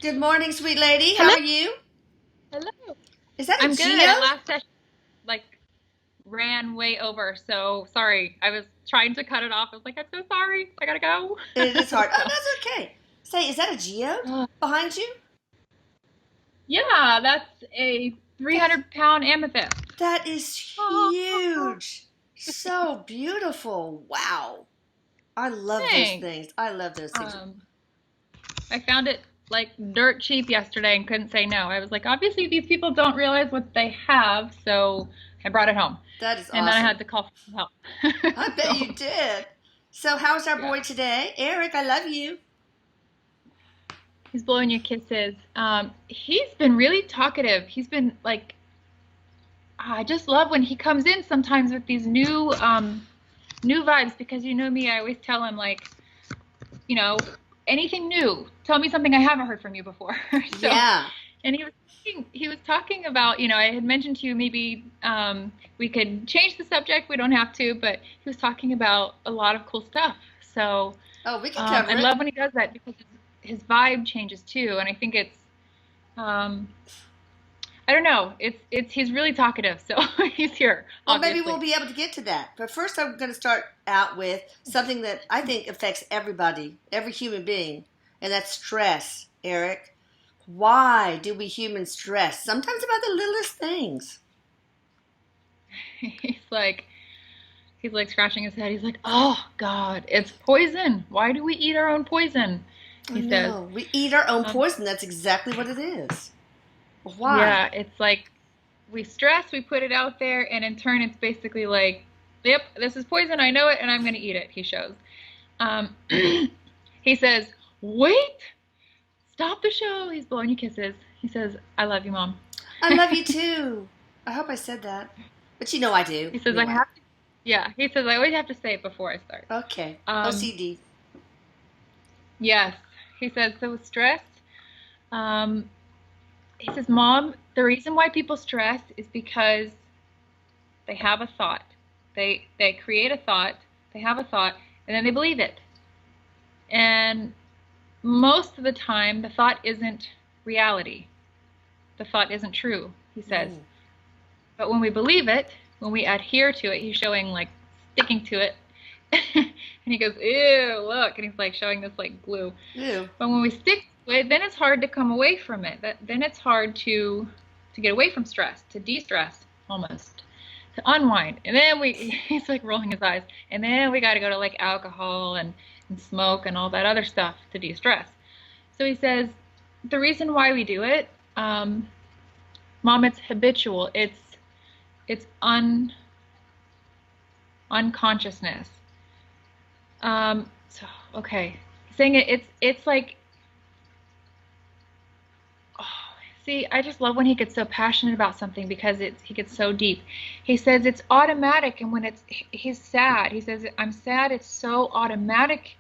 Good morning, sweet lady. How Hello. are you? Hello. Is that a I'm good. Geo? Our last session like ran way over, so sorry. I was trying to cut it off. I was like, I'm so sorry. I gotta go. It is hard. Oh, So, that's okay. Say, is that a geode uh, behind you? yeah, that's a That's 300-pound amethyst. that is Oh, huge. So beautiful. Wow. I love those thanks. things. I love those things. Um, I found it like dirt cheap yesterday and couldn't say no. I was like, obviously these people don't realize what they have, so I brought it home. That is And then I awesome. had to call for some help. I bet So, you did. So, how's our yeah. boy today? Eric, I love you. He's blowing you kisses. He's been really talkative. He's been like, I just love when he comes in sometimes with these new vibes because you know me, I always tell him like, you know, anything new. Tell me something I haven't heard from you before. So, Yeah. and he was talking about, I had mentioned to you maybe we could change the subject. We don't have to, but he was talking about a lot of cool stuff. So, Oh, we can I cover it. love when he does that because his vibe changes too, and I think it's um, I don't know. It's he's really talkative, so he's here, Well, maybe we'll obviously. be able to get to that. But first, I'm going to start out with something that I think affects everybody, every human being, and that's stress, Eric. Why do we humans stress? Sometimes about the littlest things. He's like he's like scratching his head. He's like, "Oh God, it's poison. Why do we eat our own poison?" I He says. know. We eat our own Um, poison. That's exactly what it is. Why? yeah, it's like we stress, we put it out there, and in turn, it's basically like, "Yep, this is poison. I know it, and I'm going to eat it." He shows. Um, he says, "Wait, stop the show." He's blowing you kisses. He says, "I love you, mom." I love you too. I hope I said that. But you know I do, He says, I anyway. have to, yeah, he says, I always have to say it before I start. Okay. Um, OCD. yes, he says, so with stress, um, he says, Mom, the reason why people stress is because they have a thought. They create a thought, they have a thought, and then they believe it. And most of the time, the thought isn't reality. The thought isn't true, he says. Mm. But when we believe it, when we adhere to it, he's showing like sticking to it. And he goes, ew, look. And he's like showing this like glue. Ew. But when we stick to it, then it's hard to come away from it. Then it's hard to get away from stress, to de-stress almost, to unwind. And then he's like rolling his eyes. And then we got to go to like alcohol and smoke and all that other stuff to de-stress. So he says, the reason why we do it, Mom, it's habitual. It's unconsciousness. So okay, saying it's like, oh, see, I just love when he gets so passionate about something because he gets so deep. He says it's automatic, and when he's sad, he says I'm sad. It's so automatic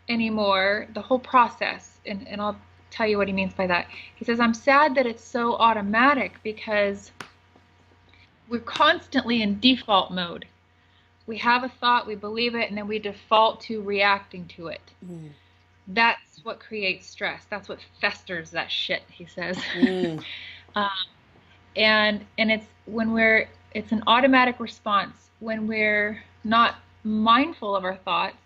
anymore. The whole process, and I'll tell you what he means by that. He says I'm sad that it's so automatic because we're constantly in default mode. We have a thought, we believe it, and then we default to reacting to it. Mm. That's what creates stress. That's what festers that shit, he says. Mm. um, and it's an automatic response when we're not mindful of our thoughts.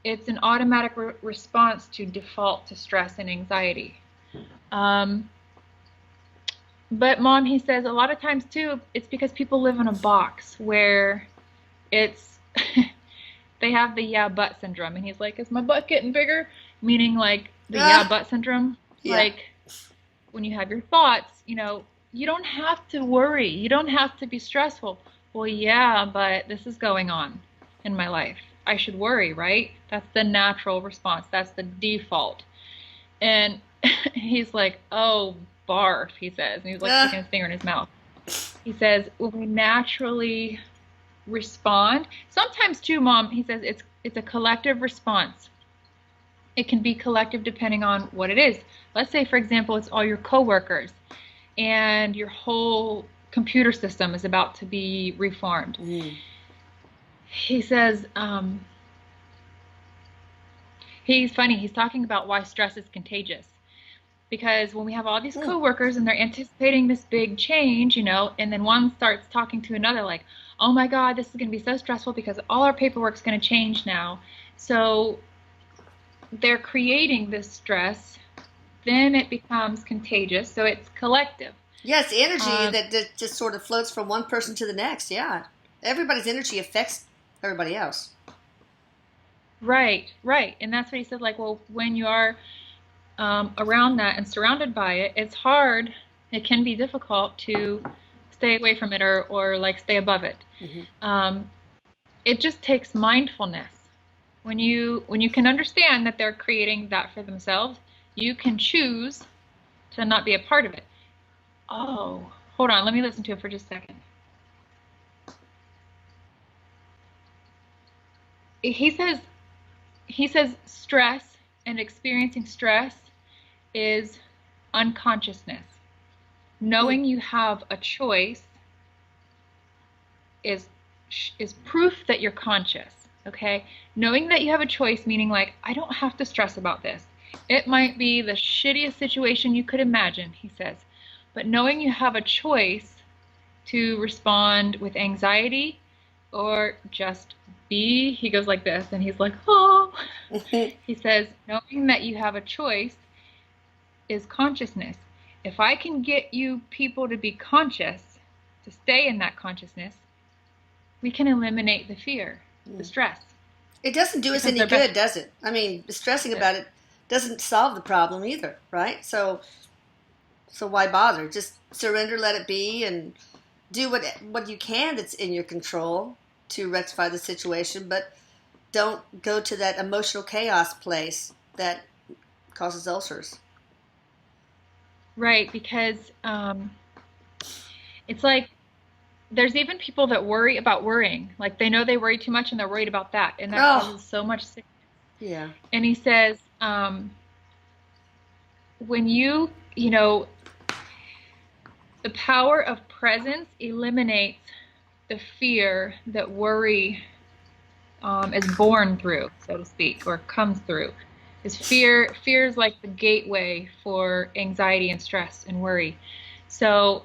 It's an automatic response to default to stress and anxiety. Um, but mom, he says a lot of times too, it's because people live in a box where it's they have the yeah but syndrome, and he's like, is my butt getting bigger, meaning like the yeah Ah, but syndrome. yeah. Like when you have your thoughts, you don't have to worry, you don't have to be stressful. Well, yeah, but this is going on in my life, I should worry, right? That's the natural response, that's the default. And he's like, oh, barf, he says, and he's like sticking Ah, his finger in his mouth. He says when we naturally respond. Sometimes too, mom, he says it's a collective response. It can be collective depending on what it is. Let's say, for example, it's all your coworkers and your whole computer system is about to be reformed. He says, he's funny, he's talking about why stress is contagious. Because when we have all these coworkers and they're anticipating this big change, and then one starts talking to another like, oh my God, this is going to be so stressful because all our paperwork's going to change now. So they're creating this stress, then it becomes contagious, so it's collective. Yes, energy that just sort of floats from one person to the next. Yeah, everybody's energy affects everybody else. Right, and that's what he said. Like, well, when you are around that and surrounded by it, it's hard. It can be difficult to stay away from it or like stay above it. It just takes mindfulness. When you can understand that they're creating that for themselves, you can choose to not be a part of it. Oh, hold on. Let me listen to it for just a second. He says stress and experiencing stress is unconsciousness. Knowing you have a choice is proof that you're conscious. Okay, knowing that you have a choice, meaning like, I don't have to stress about this. It might be the shittiest situation you could imagine, he says, but knowing you have a choice to respond with anxiety or just be, he goes like this and he's like, oh. He says, knowing that you have a choice is consciousness. If I can get you people to be conscious, to stay in that consciousness, we can eliminate the fear, the stress. It doesn't do us any good, does it? I mean, stressing about it doesn't solve the problem either, right? So why bother? Just surrender, let it be, and do what you can that's in your control to rectify the situation, but don't go to that emotional chaos place that causes ulcers. Right, because it's like there's even people that worry about worrying. Like they know they worry too much and they're worried about that. And that causes so much sickness. Yeah. And he says, when you know, the power of presence eliminates the fear that worry is born through, so to speak, or comes through. Is fear is like the gateway for anxiety and stress and worry. So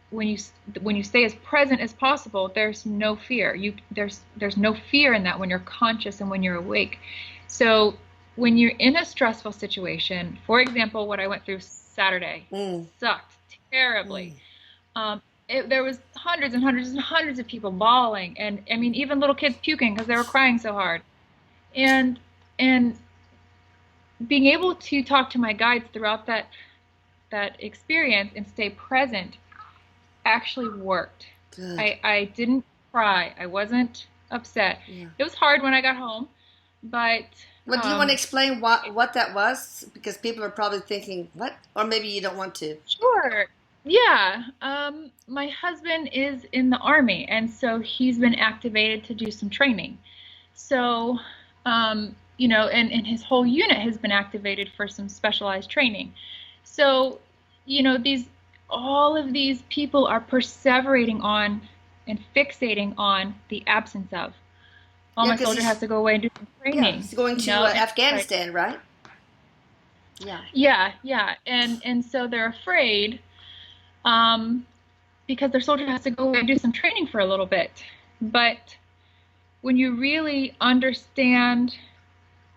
when you stay as present as possible, there's no fear. There's no fear in that when you're conscious and when you're awake. So when you're in a stressful situation, for example, what I went through Saturday sucked terribly. There was hundreds and hundreds and hundreds of people bawling, and I mean even little kids puking because they were crying so hard. And being able to talk to my guides throughout that experience and stay present actually worked. I didn't cry. I wasn't upset. Yeah. It was hard when I got home, but well, do you want to explain what that was? Because people are probably thinking, what? Or maybe you don't want to. Sure. Yeah. My husband is in the Army, and so he's been activated to do some training. So, you know, and his whole unit has been activated for some specialized training. So, you know, all of these people are perseverating on and fixating on the absence of. Oh, my soldier has to go away and do some training. Yeah, he's going to Afghanistan, right? Yeah. Yeah. And so they're afraid because their soldier has to go away and do some training for a little bit. But when you really understand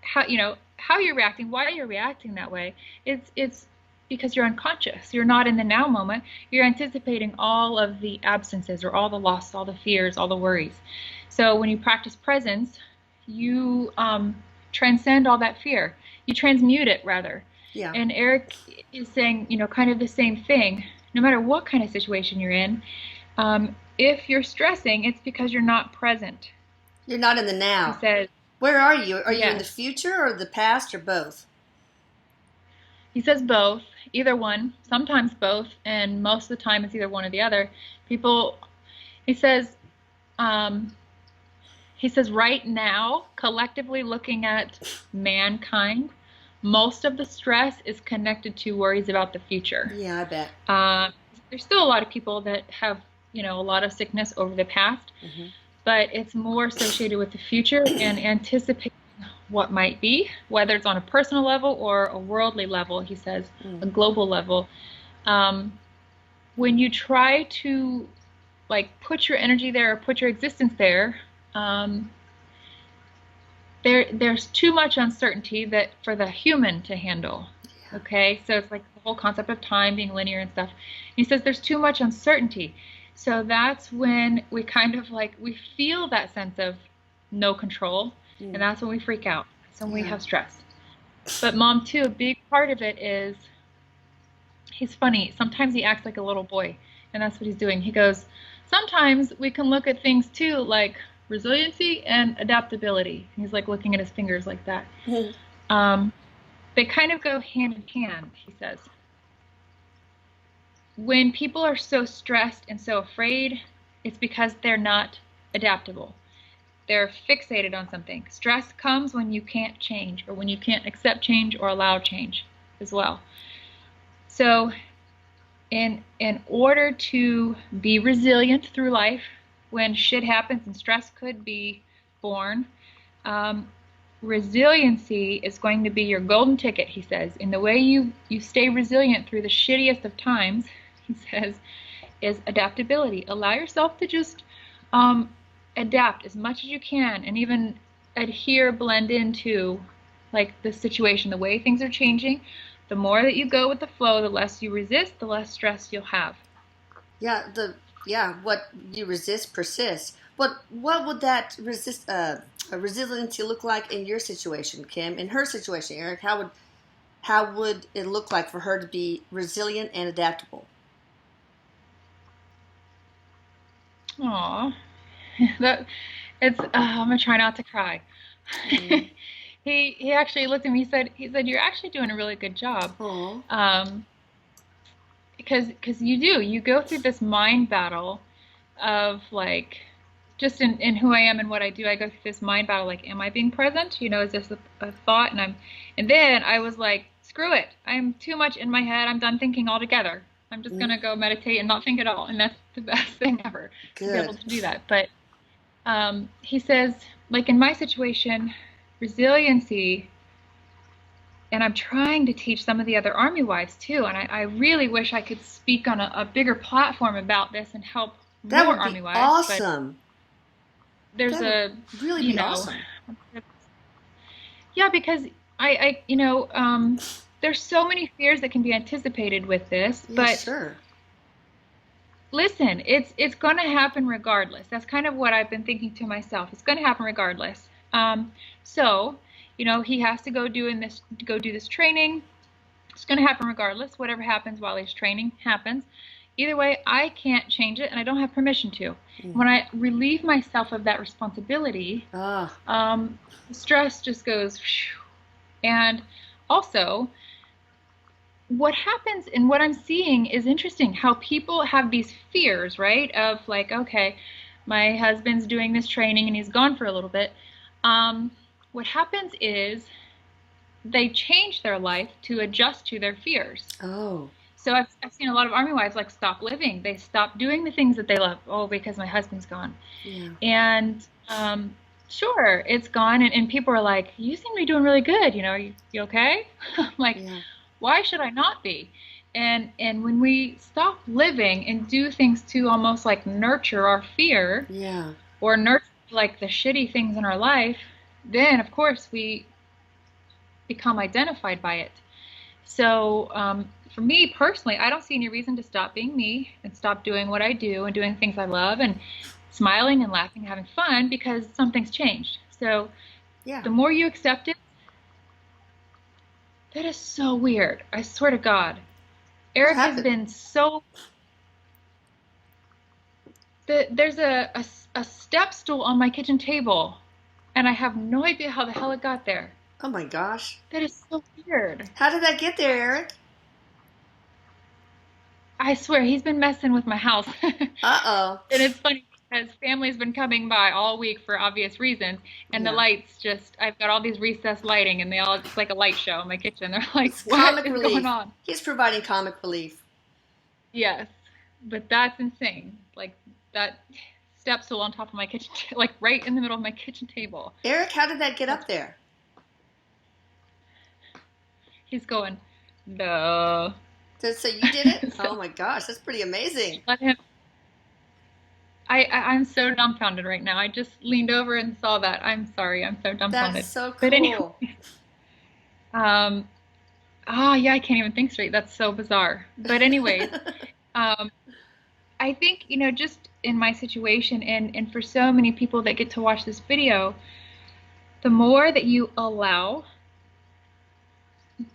how you're reacting, why you're reacting that way, it's because you're unconscious. You're not in the now moment. You're anticipating all of the absences or all the loss, all the fears, all the worries. So when you practice presence, you transcend all that fear. You transmute it, rather. Yeah. And Erik is saying, you know, kind of the same thing. No matter what kind of situation you're in, if you're stressing, it's because you're not present. You're not in the now. He says, where are you? Are you in the future or the past or both? He says both, either one, sometimes both, and most of the time it's either one or the other. He says right now, collectively looking at mankind, most of the stress is connected to worries about the future. Yeah, I bet. Um, there's still a lot of people that have, a lot of sickness over the past, Hmm. but it's more associated with the future and anticipating what might be, whether it's on a personal level or a worldly level, he says, Mm. a global level. Um, when you try to like put your energy there or put your existence there, um, there's too much uncertainty that for the human to handle. Yeah. Okay, so it's like the whole concept of time being linear and stuff. He says there's too much uncertainty. So that's when we kind of like we feel that sense of no control, and Mm. that's when we freak out. That's when we Yeah. have stress. But mom too, a big part of it is he's funny. Sometimes he acts like a little boy, and that's what he's doing. He goes, sometimes we can look at things too, like resiliency and adaptability. He's like looking at his fingers like that. Mm. Um, they kind of go hand in hand, he says. When people are so stressed and so afraid, it's because they're not adaptable. They're fixated on something. Stress comes when you can't change or when you can't accept change or allow change as well. So in order to be resilient through life when shit happens and stress could be born, um, resiliency is going to be your golden ticket, he says. And the way you stay resilient through the shittiest of times, he says, is adaptability. Allow yourself to just adapt as much as you can and even adhere, blend into like the situation, the way things are changing. The more that you go with the flow, the less you resist, the less stress you'll have. What you resist persists. What would that resiliency look like in your situation, Kim? In her situation, Eric, how would it look like for her to be resilient and adaptable? Aw, that it's. I'm gonna try not to cry. Mm. He actually looked at me. He said you're actually doing a really good job. Oh. Um, because you go through this mind battle of like just in who I am and what I do. I go through this mind battle like, am I being present? Is this a thought? And then I was like, screw it. I'm too much in my head. I'm done thinking altogether. I'm just Mm. gonna go meditate and not think at all. And that's the best thing ever to be able Good. to do that. But he says, like in my situation, resiliency, and I'm trying to teach some of the other Army wives too. And I really wish I could speak on a bigger platform about this and help That more would Army be wives. But awesome. there's That would a, really you be know, awesome. yeah, because there's so many fears that can be anticipated with this. Yeah, But sure. listen, it's going to happen regardless. That's kind of what I've been thinking to myself. It's going to happen regardless. So, he has to go do this training. It's going to happen regardless. Whatever happens while he's training happens. Either way, I can't change it, and I don't have permission to. Mm. When I relieve myself of that responsibility, Ah. stress just goes, phew. And also, what happens and what I'm seeing is interesting how people have these fears, right? Of like, okay, my husband's doing this training and he's gone for a little bit. Um, what happens is they change their life to adjust to their fears. Oh. So I've seen a lot of Army wives like stop living. They stop doing the things that they love. Oh, because my husband's gone. Yeah. And sure, it's gone. And people are like, you seem to be doing really good. You okay? I'm like, Yeah. why should I not be? And when we stop living and do things to almost like nurture our fear Yeah. or nurture like the shitty things in our life, then of course we become identified by it. So for me personally, I don't see any reason to stop being me and stop doing what I do and doing things I love and smiling and laughing and having fun because something's changed. So Yeah. the more you accept it, that is so weird. I swear to God. What Erik has happened? been so there's a step stool on my kitchen table, and I have no idea how the hell it got there. Oh my gosh. That is so weird. How did that get there, Eric? I swear he's been messing with my house. And Uh-oh. it's funny. because family's been coming by all week for obvious reasons, and the Yeah. lights just, I've got all these recessed lighting, and they all, it's like a light show in my kitchen. They're like, It's what comic is going relief. on? He's providing comic relief. Yes, but that's insane. Like that step stool on top of my kitchen, like right in the middle of my kitchen table. Erik, how did that get That's, up there? he's going, no. So you did it? So Oh my gosh, that's pretty amazing. let him. I'm so dumbfounded right now. I just leaned over and saw that. I'm sorry. I'm so That's dumbfounded. so But anyway, cool. um, yeah, I can't even think straight. That's so bizarre. But anyways, um, I think, just in my situation and for so many people that get to watch this video, the more that you allow,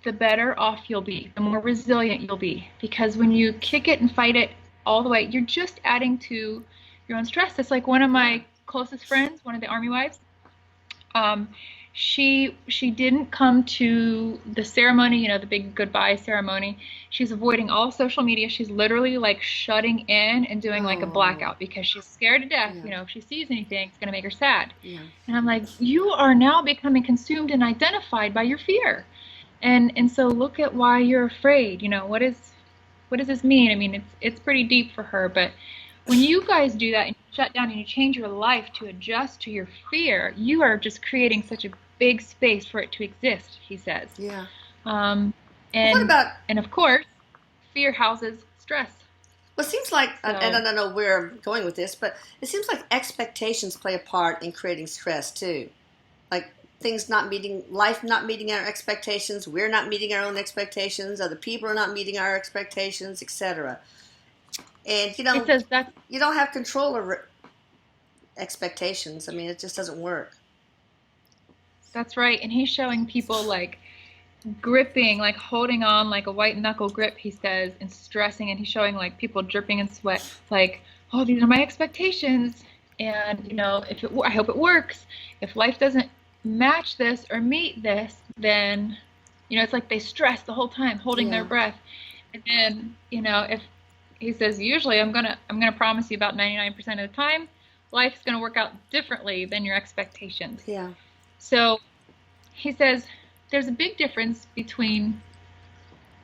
the better off you'll be, the more resilient you'll be. Because when you kick it and fight it all the way, you're just adding to your own stress. It's like one of Yeah. my closest friends, one of the army wives. Um, she didn't come to the ceremony, the big goodbye ceremony. She's avoiding all social media. She's literally like shutting in and doing like a Oh, blackout because she's scared to death. yeah, If she sees anything, it's going to make her sad. yeah, And I'm like, you are now becoming consumed and identified by your fear. And so look at why you're afraid. What does this mean? I mean, it's pretty deep for her, but when you guys do that and you shut down and you change your life to adjust to your fear, you are just creating such a big space for it to exist, he says. yeah. Um, Well, what and about, and of course, fear houses stress. well, it seems like, and I So don't know where I'm going with this, but it seems like expectations play a part in creating stress too. Like things not meeting, life not meeting our expectations, we're not meeting our own expectations, other people are not meeting our expectations, etc. And he says you don't have control over expectations. I mean, it just doesn't work. that's right. And he's showing people like gripping, like holding on like a white knuckle grip, he says, and stressing, and he's showing like people dripping in sweat. It's like, oh, these are my expectations, and if I hope it works. If life doesn't match this or meet this, then it's like they stress the whole time, holding their Yeah, breath. And then if he says, usually I'm gonna promise you about 99% of the time, life's gonna work out differently than your expectations. yeah, So he says there's a big difference between,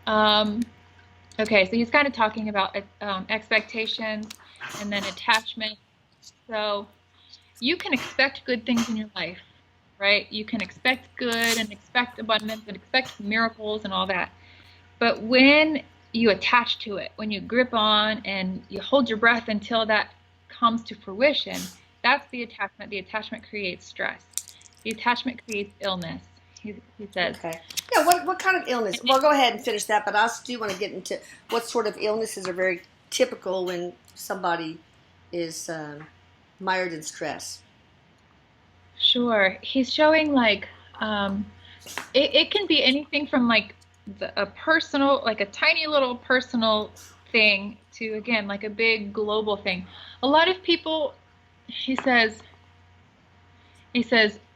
okay, so he's kind of talking about expectations and then attachment. So you can expect good things in your life, right? You can expect good and expect abundance and expect miracles and all that. But when you attach to it, when you grip on and you hold your breath until that comes to fruition, that's the attachment. The attachment creates stress. The attachment creates illness, he says. okay. Yeah, what kind of illness? Well, go ahead and finish that, but I also do want to get into what sort of illnesses are very typical when somebody is mired in stress. Sure. He's showing like it can be anything from like a personal, like a tiny little personal thing to again like a big global thing. A lot of people, he says,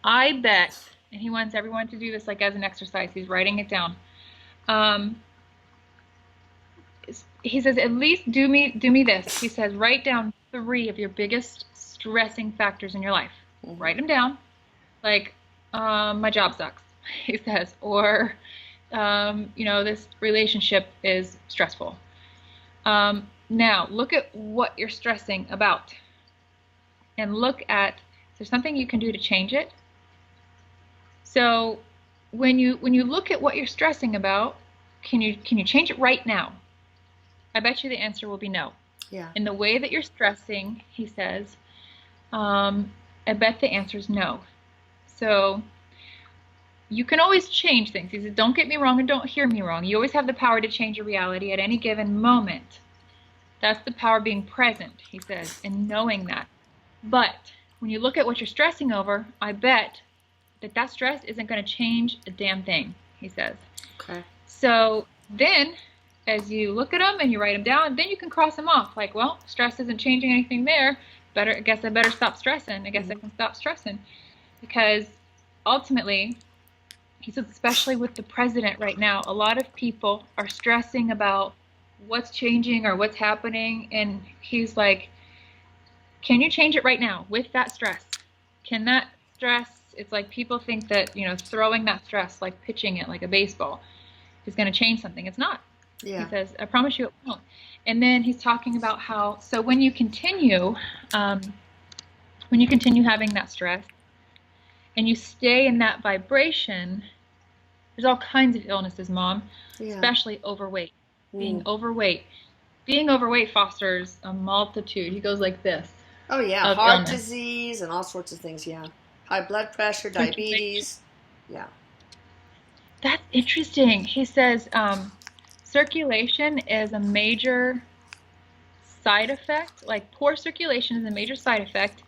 I bet, and he wants everyone to do this like as an exercise. He's writing it down. Um, he says, at least do me this. He says, write down 3 of your biggest stressing factors in your life. Mm-hmm. Write them down. Like, my job sucks, he says, or, this relationship is stressful. Now, look at what you're stressing about, and look at, is there something you can do to change it? So, when you look at what you're stressing about, can you change it right now? I bet you the answer will be no. Yeah. In the way that you're stressing, he says, I bet the answer is no. So you can always change things. He says, don't get me wrong and don't hear me wrong. You always have the power to change your reality at any given moment. That's the power being present, he says, and knowing that. But when you look at what you're stressing over, I bet that stress isn't going to change a damn thing, he says. Okay. So then, as you look at them and you write them down, then you can cross them off. Like, well, stress isn't changing anything there. I guess I better stop stressing. I guess I can stop stressing. Because ultimately, he says, especially with the president right now, a lot of people are stressing about what's changing or what's happening. And he's like, can you change it right now with that stress? Can that stress, it's like people think that, you know, throwing that stress, like pitching it like a baseball, is going to change something. It's not. Yeah. He says, I promise you it won't. And then he's talking about how, so when you continue having that stress and you stay in that vibration, there's all kinds of illnesses, Mom, especially overweight. Being overweight. Being overweight fosters a multitude. He goes like this. Oh, yeah. Heart disease and all sorts of things, yeah. High blood pressure, diabetes. Yeah. That's interesting. He says circulation is a major side effect. Like poor circulation is a major side effect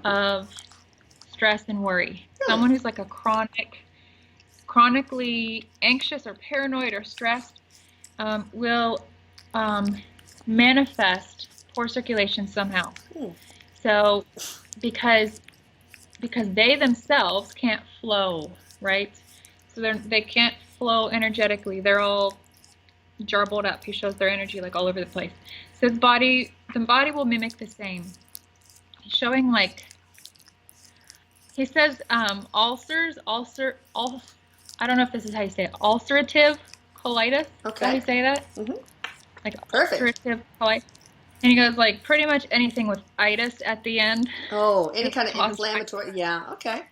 of stress and worry. Really? Someone who's like a chronically anxious or paranoid or stressed will manifest poor circulation somehow. So because they themselves can't flow, right? So they can't flow energetically. They're all jarbled up. He shows their energy like all over the place. So the body will mimic the same. He's showing like, he says ulcers, I don't know if this is how you say it, ulcerative colitis. Okay. How do you say that? Mm-hmm. Like perfect. Ulcerative colitis. And he goes like pretty much anything with itis at the end. Oh, any kind of inflammatory. Yeah, okay.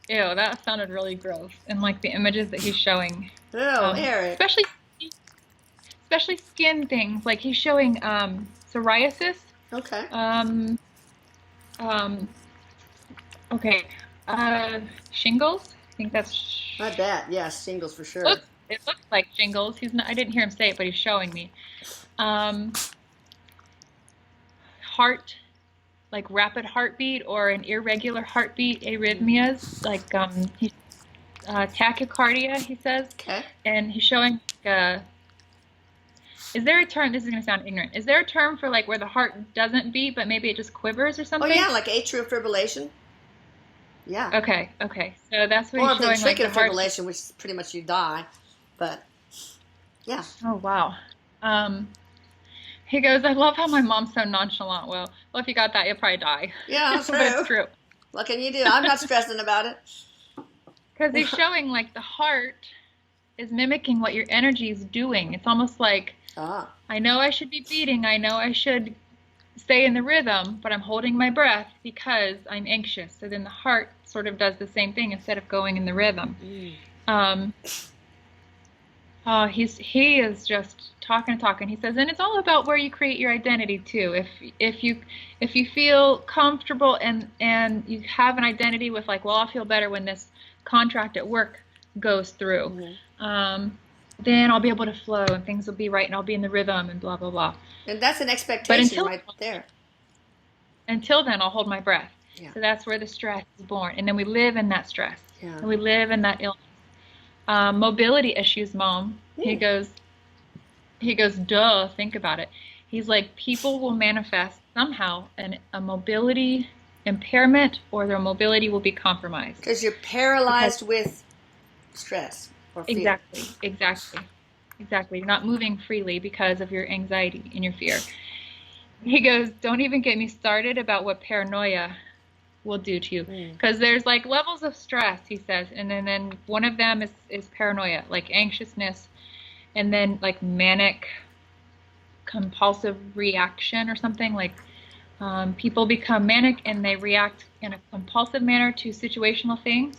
Ew, that sounded really gross. And like the images that he's showing. Oh, Erik. Especially skin things. Like he's showing psoriasis. Okay. Okay. Shingles. I think that's. I bet. Yes, shingles for sure. It looks like shingles. I didn't hear him say it, but he's showing me. Heart, like rapid heartbeat or an irregular heartbeat, arrhythmias, like tachycardia, he says. Okay. And he's showing, is there a term, this is going to sound ignorant, is there a term for like where the heart doesn't beat, but maybe it just quivers or something? Oh, yeah, like atrial fibrillation. Yeah. Okay. So that's what he's showing. Or ventricular fibrillation, which is pretty much you die. But, yeah. Oh, wow. He goes, I love how my mom's so nonchalant. Well, if you got that, you'll probably die. Yeah, that's true. But it's true. What can you do? I'm not stressing about it. Because he's showing like the heart is mimicking what your energy is doing. It's almost like, I know I should be beating. I know I should stay in the rhythm, but I'm holding my breath because I'm anxious. So then the heart sort of does the same thing instead of going in the rhythm. He is just talking. He says, and it's all about where you create your identity too. If you feel comfortable and you have an identity with like, well, I'll feel better when this contract at work goes through, then I'll be able to flow and things will be right and I'll be in the rhythm and blah blah blah. And that's an expectation right there. Until then, I'll hold my breath. Yeah. So that's where the stress is born, and then we live in that stress, and we live in that illness. Mobility issues, Mom. He goes, duh, think about it. He's like, people will manifest somehow a mobility impairment or their mobility will be compromised. Because you're paralyzed with stress or fear. Exactly. You're not moving freely because of your anxiety and your fear. He goes, don't even get me started about what paranoia will do to you, because there's like levels of stress, he says, and then one of them is paranoia, like anxiousness, and then like manic compulsive reaction or something, like people become manic and they react in a compulsive manner to situational things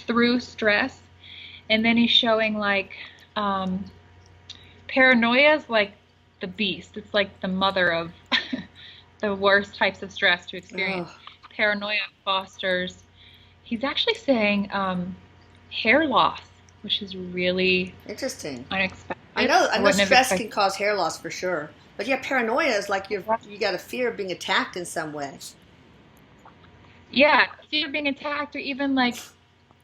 through stress. And then he's showing like paranoia is like the beast. It's like the mother of the worst types of stress to experience. Paranoia fosters, he's actually saying hair loss, which is really interesting, unexpected. I know stress can cause hair loss for sure, but yeah, paranoia is like you got a fear of being attacked in some way. Yeah, fear of being attacked, or even like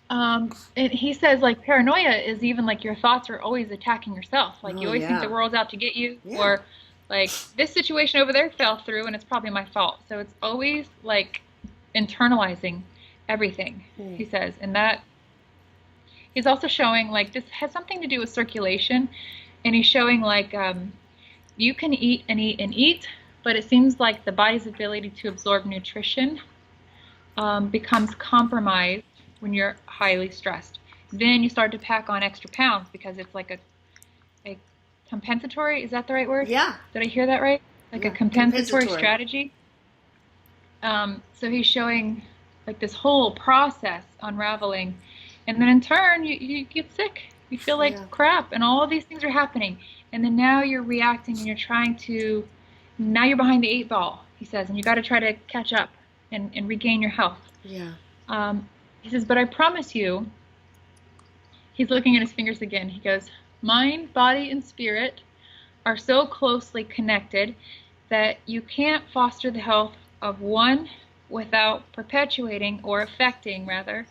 and he says like paranoia is even like your thoughts are always attacking yourself, like you always think the world's out to get you, or like this situation over there fell through and it's probably my fault. So it's always like internalizing everything, he says. And that he's also showing like this has something to do with circulation, and he's showing like you can eat and eat and eat, but it seems like the body's ability to absorb nutrition becomes compromised when you're highly stressed. Then you start to pack on extra pounds because it's like a compensatory, is that the right word? Yeah. Did I hear that right? Like a compensatory strategy. So he's showing like this whole process unraveling, and then in turn you get sick. You feel like crap, and all of these things are happening, and then now you're reacting and you're trying to. Now you're behind the 8 ball, he says, and you got to try to catch up and regain your health. Yeah. He says, but I promise you. He's looking at his fingers again. He goes, mind, body, and spirit are so closely connected that you can't foster the health of one without perpetuating or affecting, rather,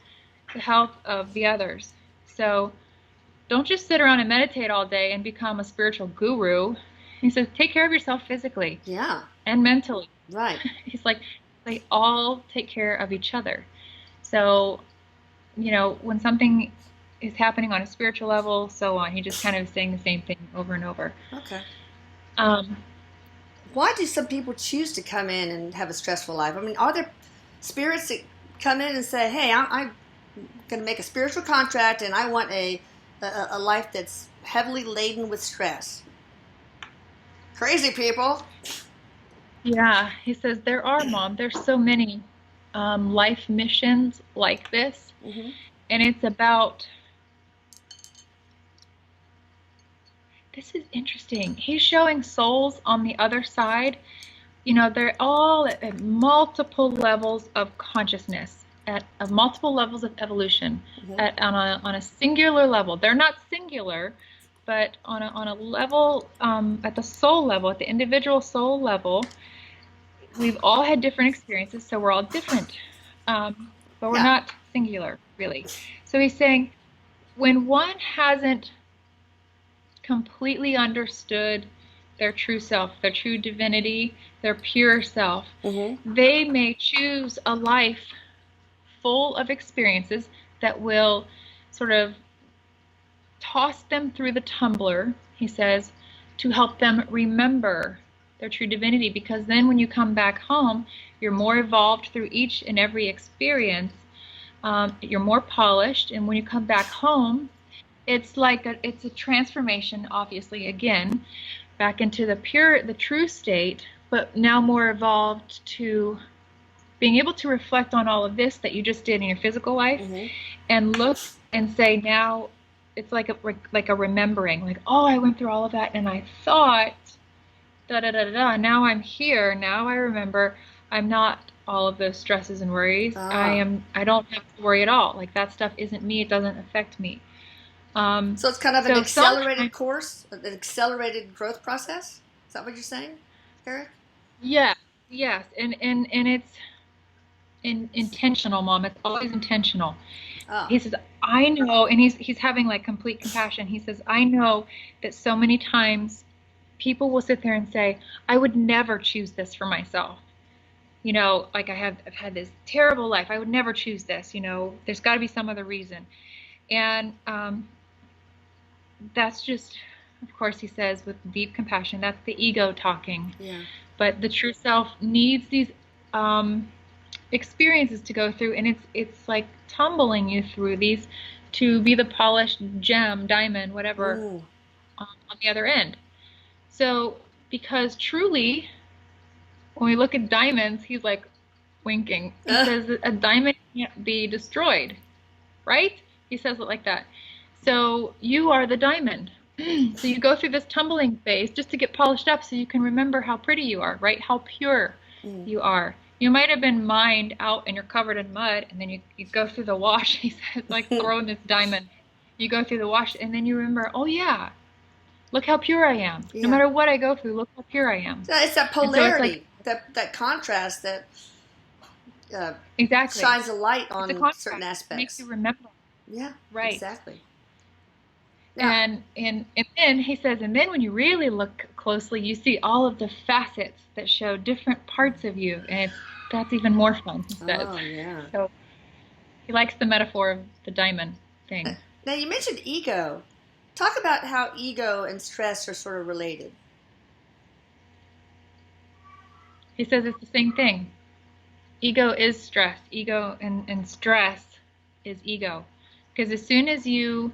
the health of the others. So don't just sit around and meditate all day and become a spiritual guru. He says, take care of yourself physically and mentally. Right. He's like, they all take care of each other. So, when something is happening on a spiritual level, so on, he just kind of saying the same thing over and over. Okay. Why do some people choose to come in and have a stressful life? I mean, are there spirits that come in and say, hey, I'm going to make a spiritual contract and I want a life that's heavily laden with stress? Crazy people. Yeah, he says there are, Mom. There's so many life missions like this. Mm-hmm. And it's about, this is interesting. He's showing souls on the other side. They're all at multiple levels of consciousness, at multiple levels of evolution, mm-hmm. on a singular level. They're not singular, but on a level, at the soul level, at the individual soul level, we've all had different experiences, so we're all different, but we're not singular, really. So he's saying, when one hasn't completely understood their true self, their true divinity, their pure self, mm-hmm. they may choose a life full of experiences that will sort of toss them through the tumbler, he says, to help them remember their true divinity, because then when you come back home, you're more evolved through each and every experience. You're more polished, and when you come back home, it's like it's a transformation, obviously, again, back into the true state, but now more evolved to being able to reflect on all of this that you just did in your physical life, mm-hmm. and look and say, now it's like a remembering, like, oh, I went through all of that and I thought da da da da. Now I'm here. Now I remember I'm not all of those stresses and worries. I don't have to worry at all. Like, that stuff isn't me. It doesn't affect me. So it's kind of an accelerated course, an accelerated growth process. Is that what you're saying, Erik? Yeah, yes, and it's intentional, Mom. It's always intentional. Oh. He says, I know, and he's having like complete compassion. He says, I know that so many times people will sit there and say, I would never choose this for myself. Like I've had this terrible life. I would never choose this. There's got to be some other reason. And that's just, of course, he says with deep compassion, that's the ego talking. Yeah. But the true self needs these experiences to go through, and it's like tumbling you through these to be the polished gem, diamond, whatever, on the other end. So, because truly, when we look at diamonds, he's like winking. He says a diamond can't be destroyed, right? He says it like that. So you are the diamond. So you go through this tumbling phase just to get polished up so you can remember how pretty you are, right? How pure you are. You might have been mined out and you're covered in mud, and then you go through the wash. He says, like throwing this diamond. You go through the wash, and then you remember, oh yeah, look how pure I am. Yeah. No matter what I go through, look how pure I am. So it's that polarity, so it's like, that contrast that exactly shines a light on certain aspects. It makes you remember. Yeah, right. Exactly. Yeah. And then he says, and then when you really look closely, you see all of the facets that show different parts of you, and that's even more fun, he says. Oh, yeah. So he likes the metaphor of the diamond thing. Now, you mentioned ego. Talk about how ego and stress are sort of related. He says it's the same thing. Ego is stress. Ego and stress is ego. Because as soon as you,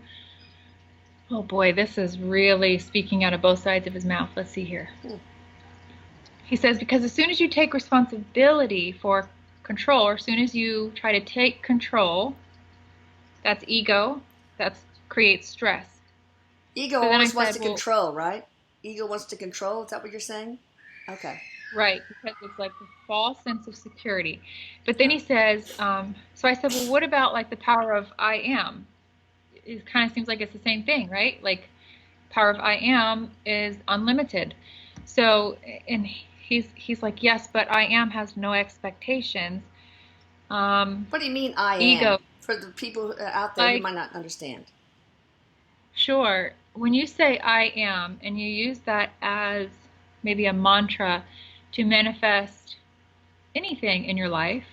oh boy, this is really speaking out of both sides of his mouth. Let's see here. He says, because as soon as you take responsibility for control, or as soon as you try to take control, that's ego. That creates stress. Ego So then I always wants said, to well, control, right? Ego wants to control. Is that what you're saying? Okay. right, because it's like the false sense of security. But then he says, so I said, well, what about like the power of I am? It kind of seems like it's the same thing, right? Like power of I am is unlimited. So, and he's like, yes, but I am has no expectations. What do you mean I Ego, am? For the people out there who like, might not understand. sure, when you say I am and you use that as maybe a mantra to manifest anything in your life,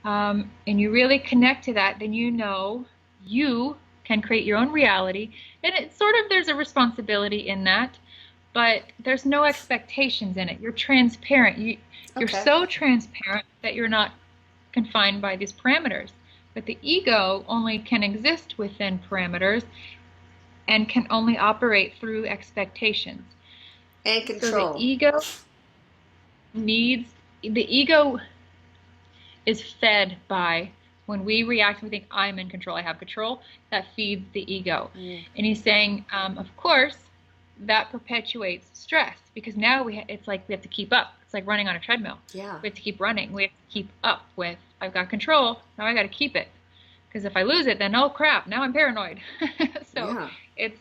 and you really connect to that, then you know you can create your own reality. And it's sort of, there's a responsibility in that, but there's no expectations in it. You're transparent. You're Okay. so transparent that you're not confined by these parameters. But the ego only can exist within parameters and can only operate through expectations. And So the control. ego needs, the ego is fed by, when we react and we think I'm in control, I have control, that feeds the ego. And he's saying, of course, that perpetuates stress, because now it's like we have to keep up. It's like running on a treadmill. Yeah. We have to keep running. We have to keep up with, I've got control, now I got to keep it. Because if I lose it, then oh crap, now I'm paranoid. So Yeah. it's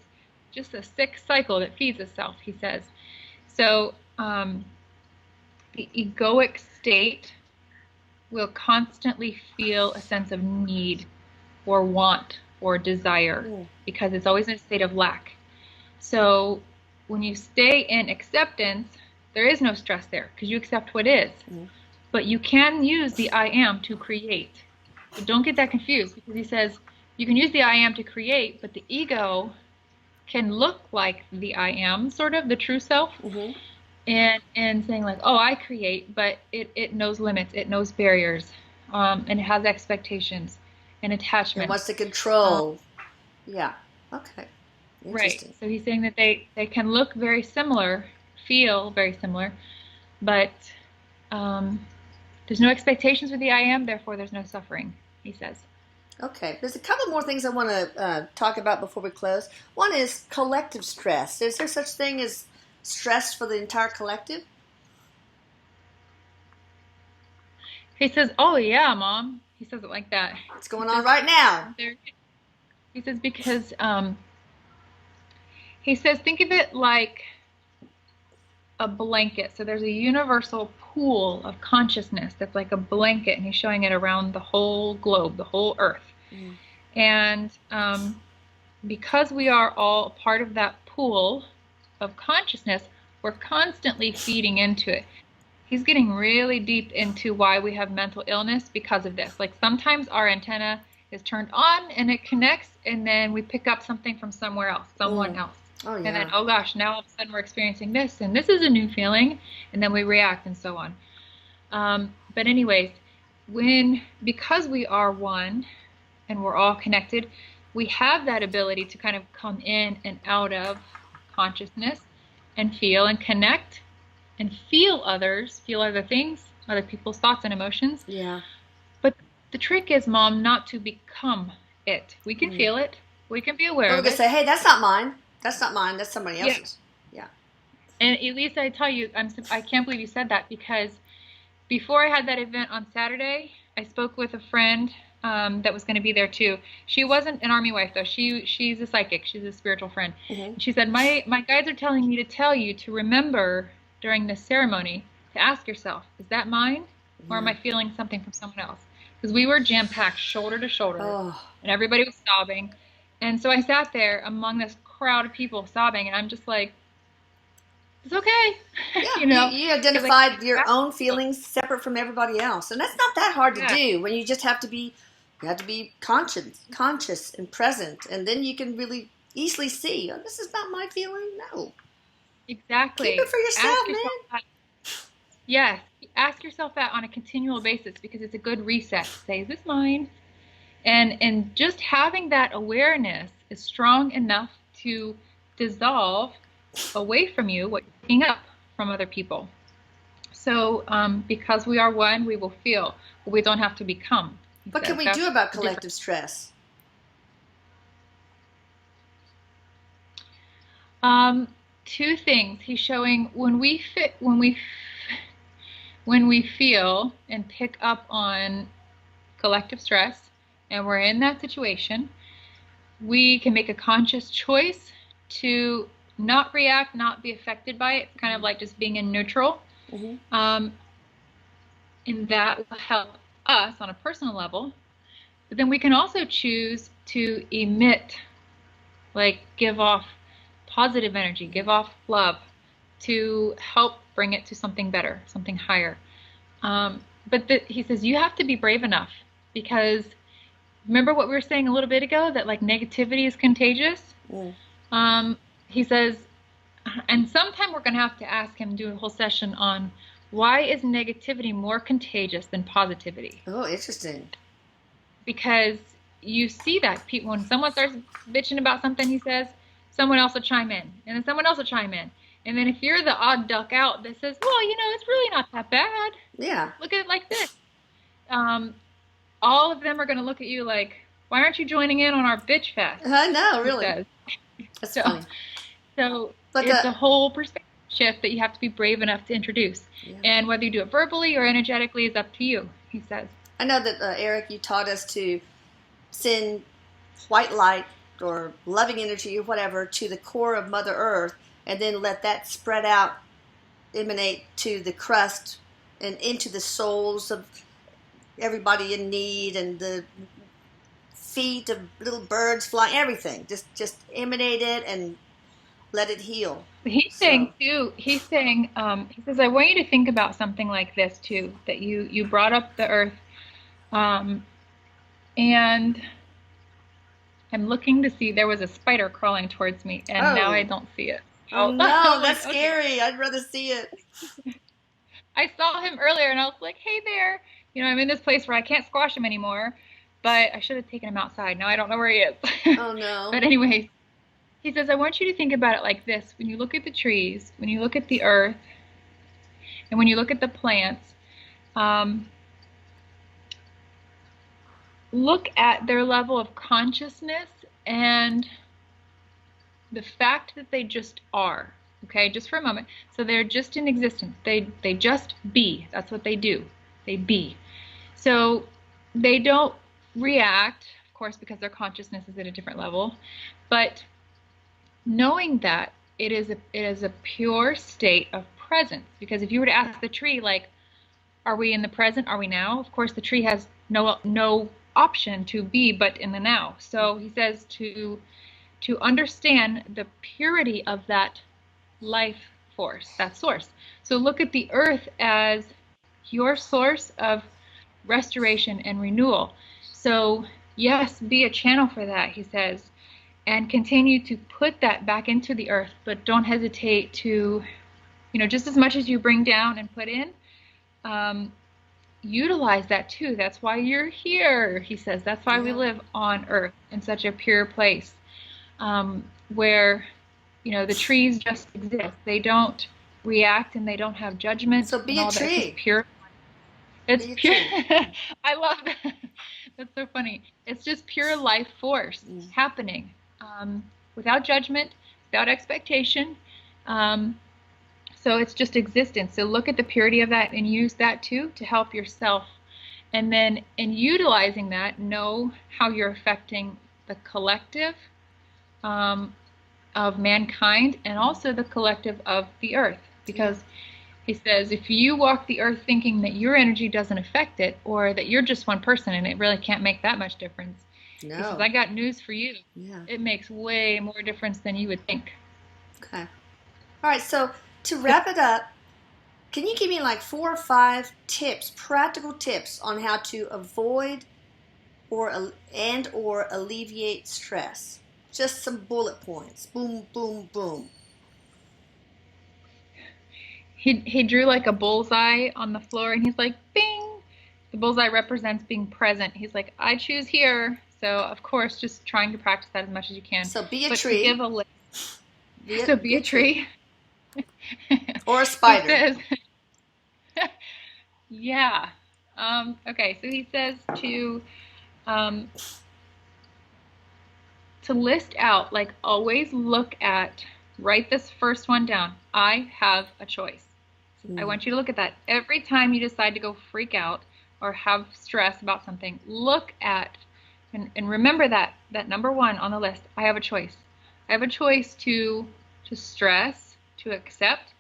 just a sick cycle that feeds itself, he says. So the egoic state will constantly feel a sense of need or want or desire, because it's always in a state of lack. So when you stay in acceptance, there is no stress there because you accept what is. But you can use the I am to create. So don't get that confused, because he says you can use the I am to create, but the ego can look like the I am, sort of the true self. And saying like, oh, I create, but it knows limits, it knows barriers, and it has expectations and It attachments. wants to control. Yeah. Okay. Right. Interesting. So he's saying that they can look very similar, feel very similar, but there's no expectations with the I am, therefore there's no suffering, he says. Okay. There's a couple more things I want to talk about before we close. One is collective stress. Is there such thing as stress for the entire collective? He says, oh yeah, Mom. He says it like that. What's He going on says, right now? he says because he says, think of it like a blanket. So there's a universal pool of consciousness that's like a blanket, and he's showing it around the whole globe, the whole earth. And because we are all part of that pool of consciousness, we're constantly feeding into it. He's getting really deep into why we have mental illness because of this. Like sometimes our antenna is turned on and it connects, and then we pick up something from somewhere else, someone else. Oh, yeah. And then, oh gosh, now all of a sudden we're experiencing this, and this is a new feeling, and then we react and so on. But anyways, because we are one and we're all connected, we have that ability to kind of come in and out of consciousness and feel and connect and feel other things, other people's thoughts and emotions. Yeah. But the trick is, Mom, not to become it. We can feel it. We can be aware But we of can it. say, hey, that's not mine. That's not mine. That's somebody Yeah. else's. Yeah. And at least I tell you, I can't believe you said that, because before I had that event on Saturday, I spoke with a friend that was going to be there too. She wasn't an army wife though. She's a psychic. She's a spiritual friend. And she said, my guides are telling me to tell you to remember during this ceremony to ask yourself, is that mine, or am I feeling something from someone else? Because we were jam-packed shoulder to shoulder, and everybody was sobbing. And so I sat there among this crowd of people sobbing, and I'm just like, it's okay. Yeah, you identified your Like, own feelings separate from everybody else, and that's not that hard to yeah. do. When you just have to be conscious and present, and then you can really easily see, oh, this is not my feeling. No, Exactly. keep it for yourself, Ask yourself man. Yes, ask yourself that on a continual basis, because it's a good reset. Say, is this mine? And just having that awareness is strong enough to dissolve away from you what you're picking up from other people. So because we are one, we will feel, but we don't have to become. What can we do about collective stress? Two things. He's showing when we feel and pick up on collective stress, and we're in that situation, we can make a conscious choice to not react, not be affected by it. It's kind of like just being in neutral. And that will help us on a personal level. But then we can also choose to emit, like give off positive energy, give off love to help bring it to something better, something higher. But he says you have to be brave enough, because remember what we were saying a little bit ago, that like negativity is contagious. He says, and sometime we're going to have to ask him, do a whole session on why is negativity more contagious than positivity. Oh, interesting. Because you see that people, when someone starts bitching about something, he says, someone else will chime in, and then someone else will chime in. And then if you're the odd duck out that says, well, it's really not that bad. Yeah. Look at it like this. All of them are going to look at you like, why aren't you joining in on our bitch fest? I know, really. That's funny. So it's a whole perspective shift that you have to be brave enough to introduce. Yeah. And whether you do it verbally or energetically is up to you, he says. I know that, Erik, you taught us to send white light or loving energy or whatever to the core of Mother Earth, and then let that spread out, emanate to the crust and into the souls of everybody in need, and the feet of little birds flying, everything. Just emanate it and let it heal. He's saying too, he says, I want you to think about something like this too, that you brought up the earth, and I'm looking to see, there was a spider crawling towards me, and now I don't see it. Oh no, that's scary. I'd rather see it. I saw him earlier and I was like, hey there, I'm in this place where I can't squash him anymore, but I should have taken him outside. Now I don't know where he is. Oh no. But anyway, he says, I want you to think about it like this. When you look at the trees, when you look at the earth, and when you look at the plants, look at their level of consciousness and the fact that they just are. Okay, just for a moment. So they're just in existence. They just be. That's what they do. They be. So they don't react, of course, because their consciousness is at a different level. But knowing that it is a pure state of presence. Because if you were to ask the tree, like, are we in the present? Are we now? Of course, the tree has no option to be but in the now. So he says to understand the purity of that life force, that source. So look at the earth as your source of restoration and renewal. So yes, be a channel for that, he says, and continue to put that back into the earth, but don't hesitate to, just as much as you bring down and put in, utilize that too. That's why you're here, he says. That's why we live on earth in such a pure place, where the trees just exist. They don't react and they don't have judgment. So be a tree. It's just pure. It's pure. I love that. That's so funny. It's just pure life force happening, without judgment, without expectation. So it's just existence. So look at the purity of that and use that too to help yourself. And then in utilizing that, know how you're affecting the collective of mankind, and also the collective of the earth. Because he says, if you walk the earth thinking that your energy doesn't affect it, or that you're just one person and it really can't make that much difference, he says, I got news for you. It makes way more difference than you would think. Okay. All right, so to wrap it up, can you give me like 4 or 5 tips, practical tips on how to avoid or alleviate stress? Just some bullet points. Boom, boom, boom. he drew like a bullseye on the floor, and he's like, bing. The bullseye represents being present. He's like, I choose here. So of course, just trying to practice that as much as you can. So be a But to give tree. a list, so Be be a a tree. or a He spider. says, yeah. Okay, so he says um, to list out, like always look at, write this first one down. I have a choice. I want you to look at that. Every time you decide to go freak out or have stress about something, look at and remember that number one on the list. I have a choice. I have a choice to stress, to accept,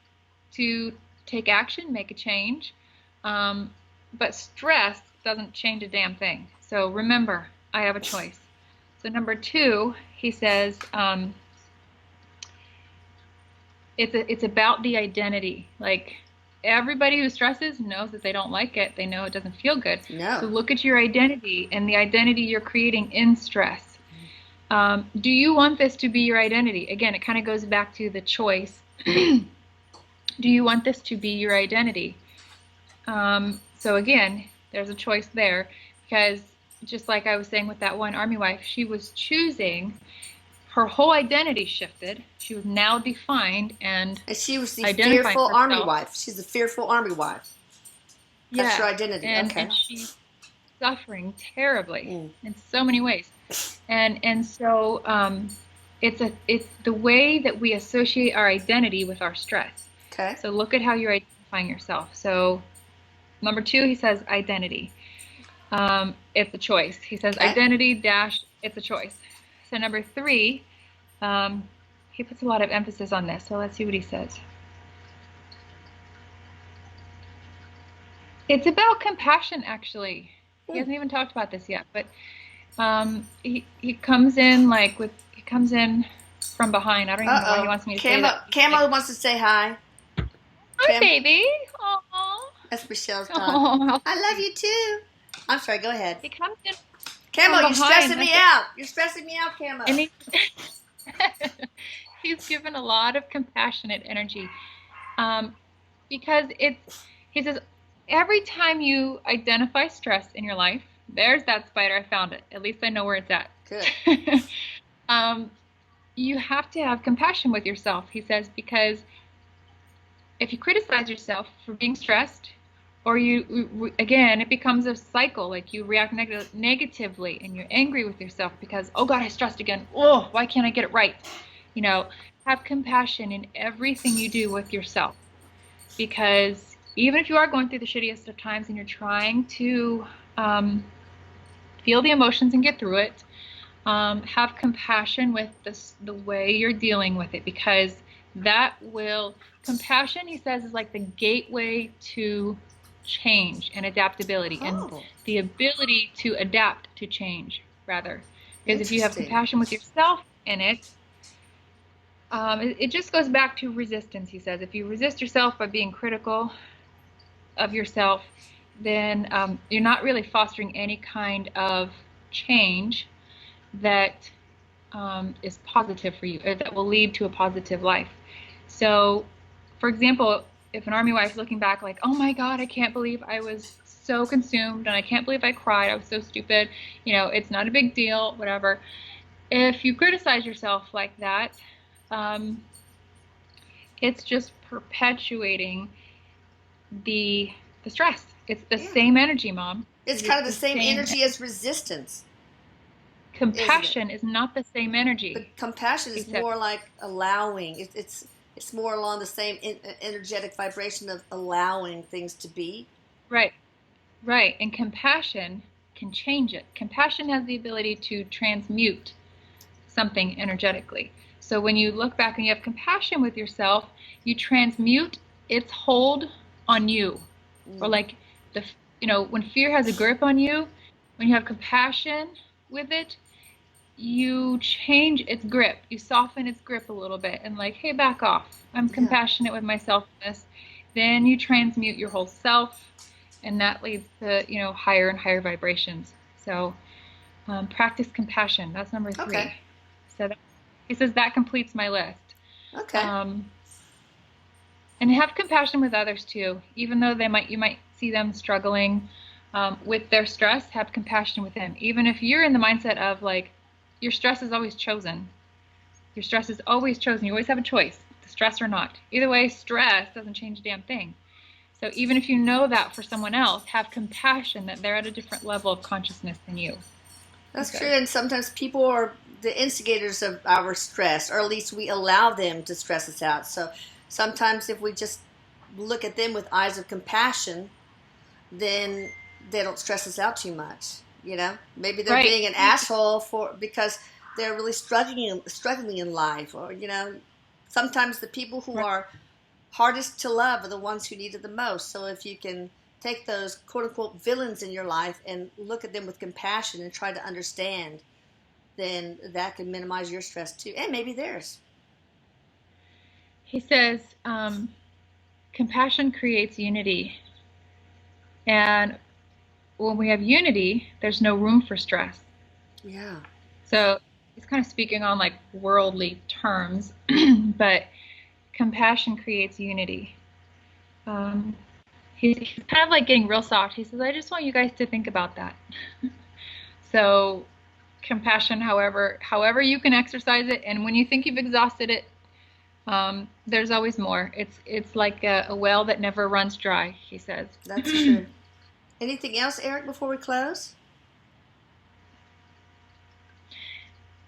to take action, make a change. But stress doesn't change a damn thing. So remember, I have a choice. So number two, he says, it's about the identity. Like everybody who stresses knows that they don't like it. They know it doesn't feel good. No. So look at your identity and the identity you're creating in stress. Do you want this to be your identity? Again, it kind of goes back to the choice. Do you want this to be your identity? So again, there's a choice there, because just like I was saying with that one army wife, she was choosing, her whole identity shifted. She was now defined and she was the identifying fearful army herself. wife. She's the fearful army wife. That's her identity. Okay. And she's suffering terribly in so many ways. And so it's the way that we associate our identity with our stress. Okay. So look at how you're identifying yourself. So number two, he says identity. It's a choice. He says identity dash, it's a choice. So number three, he puts a lot of emphasis on this. So let's see what he says. It's about compassion, actually. He hasn't even talked about this yet, but he comes in like he comes in from behind. I don't even know why he wants me to say that. Camo wants to say hi. Hi, baby. Aww. That's Michelle's dog. Aww. I love you too. I'm sorry. Go ahead. He comes in. Camo, you're stressing me out. You're stressing me out, Camo. And he's given a lot of compassionate energy, because he says, every time you identify stress in your life, there's that spider. I found it. At least I know where it's at. Good. You have to have compassion with yourself, he says, because if you criticize yourself for being stressed, or again, it becomes a cycle. Like you react negatively and you're angry with yourself because, oh God, I stressed again. Oh, why can't I get it right? Have compassion in everything you do with yourself, because even if you are going through the shittiest of times and you're trying to feel the emotions and get through it, have compassion with the way you're dealing with it, because compassion, he says, is like the gateway to change and adaptability, and the ability to adapt to change, rather. Because if you have compassion with yourself in it, it just goes back to resistance, he says. If you resist yourself by being critical of yourself, then you're not really fostering any kind of change that is positive for you, or that will lead to a positive life. So, for example, if an army wife is looking back like, oh my God, I can't believe I was so consumed, and I can't believe I cried, I was so stupid, it's not a big deal, whatever. If you criticize yourself like that, it's just perpetuating the stress. It's the same energy, Mom. It's kind of the same energy as resistance. Compassion is not the same energy. But compassion is more like allowing. It's more along the same energetic vibration of allowing things to be. Right. And compassion can change it. Compassion has the ability to transmute something energetically. So when you look back and you have compassion with yourself, you transmute its hold on you. Or like when fear has a grip on you, when you have compassion with it, you change its grip. You soften its grip a little bit and like, hey, back off. I'm compassionate with myself in this. Then you transmute your whole self, and that leads to, higher and higher vibrations. So practice compassion. That's number 3. Okay. So he says that completes my list. Okay. And have compassion with others too, even though you might see them struggling with their stress. Have compassion with them, even if you're in the mindset of like your stress is always chosen. Your stress is always chosen. You always have a choice, to stress or not. Either way, stress doesn't change a damn thing. So even if you know that for someone else, have compassion that they're at a different level of consciousness than you. That's true. And sometimes people are the instigators of our stress, or at least we allow them to stress us out. So sometimes if we just look at them with eyes of compassion, then they don't stress us out too much. You know, maybe they're Right. being an asshole because they're really struggling in life, or sometimes the people who Right. are hardest to love are the ones who need it the most. So if you can take those quote unquote villains in your life and look at them with compassion and try to understand, then that can minimize your stress too, and maybe theirs. He says, compassion creates unity. And when we have unity, there's no room for stress. Yeah. So he's kind of speaking on like worldly terms, but compassion creates unity. He's kind of like getting real soft. He says, I just want you guys to think about that. So compassion, however you can exercise it, and when you think you've exhausted it, there's always more. It's like a well that never runs dry, he says. That's true. Anything else, Eric, before we close?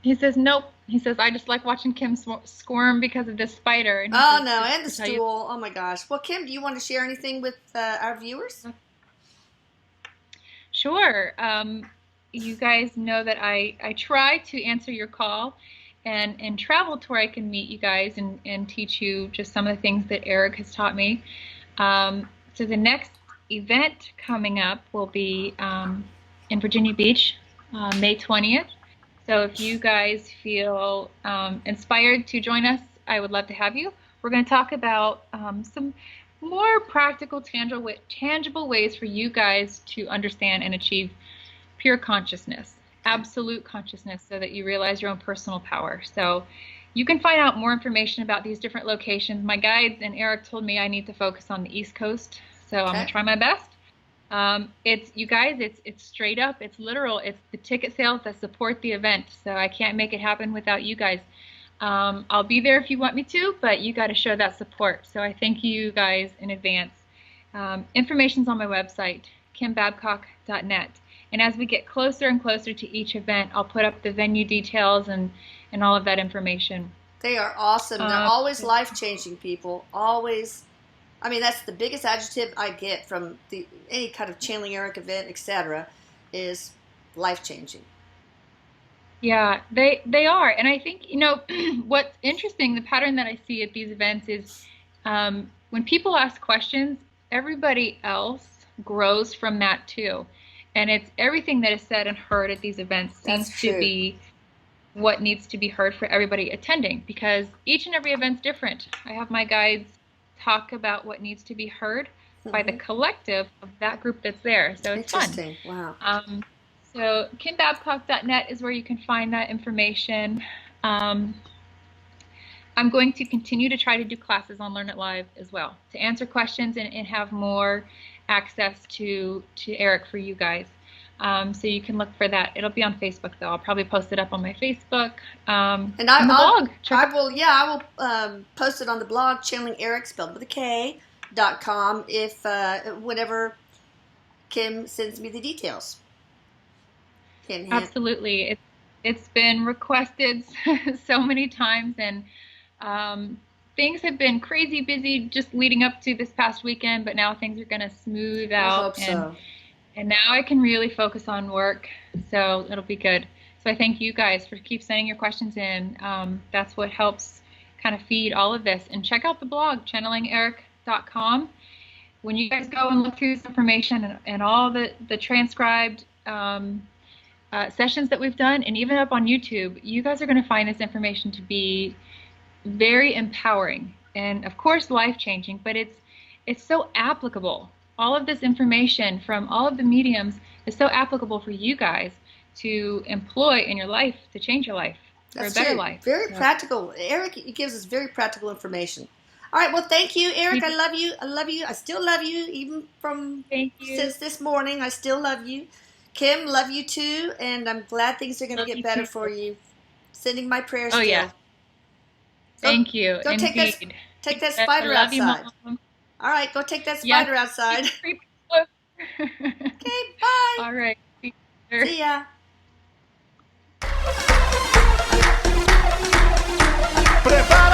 He says, nope. He says, I just like watching Kim squirm because of this spider. And he Oh says, no, and the to tell you, stool. Oh my gosh. Well, Kim, do you want to share anything with our viewers? sure. You guys know that I try to answer your call and travel to where I can meet you guys and teach you just some of the things that Erik has taught me. So the next event coming up will be in Virginia Beach, May 20th. So if you guys feel inspired to join us, I would love to have you. We're going to talk about some more practical, tangible ways for you guys to understand and achieve pure consciousness, absolute consciousness, so that you realize your own personal power. So you can find out more information about these different locations. My guides and Erik told me I need to focus on the East Coast, so I'm going to try my best. It's you guys, it's straight up, it's literal, it's the ticket sales that support the event. So I can't make it happen without you guys. I'll be there if you want me to, but you got to show that support. So I thank you guys in advance. Information's on my website, kimbabcock.net. And as we get closer and closer to each event, I'll put up the venue details and all of that information. They are awesome. They're always life-changing, people. Always. I mean, that's the biggest adjective I get from any kind of channeling Erik event, etc., is life-changing. Yeah, they are. And I think, what's interesting, the pattern that I see at these events is when people ask questions, everybody else grows from that too. And it's everything that is said and heard at these events seems to be what needs to be heard for everybody attending, because each and every event's different. I have my guides talk about what needs to be heard by the collective of that group that's there. So it's fun. Interesting. Wow. So kimbabcock.net is where you can find that information. I'm going to continue to try to do classes on Learn It Live as well, to answer questions and have more access to Erik for you guys. So you can look for that. It'll be on Facebook though. I'll probably post it up on my Facebook and the blog. I will post it on the blog, channeling Erik spelled with a K.com, if whenever Kim sends me the details. Hint, hint. Absolutely. It's been requested so many times, and things have been crazy busy just leading up to this past weekend, but now things are going to smooth out. I hope so. And now I can really focus on work, so it'll be good. So I thank you guys for keep sending your questions in. That's what helps kind of feed all of this. And check out the blog, channelingerik.com. When you guys go and look through this information and all the transcribed sessions that we've done, and even up on YouTube, you guys are going to find this information to be very empowering and, of course, life-changing, but it's so applicable. All of this information from all of the mediums is so applicable for you guys to employ in your life to change your life for a better life. Very practical. Erik gives us very practical information. All right. Well, thank you, Eric. I love you. I love you. I still love you, even from Thank you. since this morning. I still love you. Kim, love you too. And I'm glad things are going to Love get you better too. for you. Sending my prayers Oh yeah. still. Go, Thank you. go Indeed. take that I spider love you, outside. Mom. All right. Go take that Yes. spider outside. Keep creeping closer. Okay. Bye. All right. See you later. See ya. Prepara!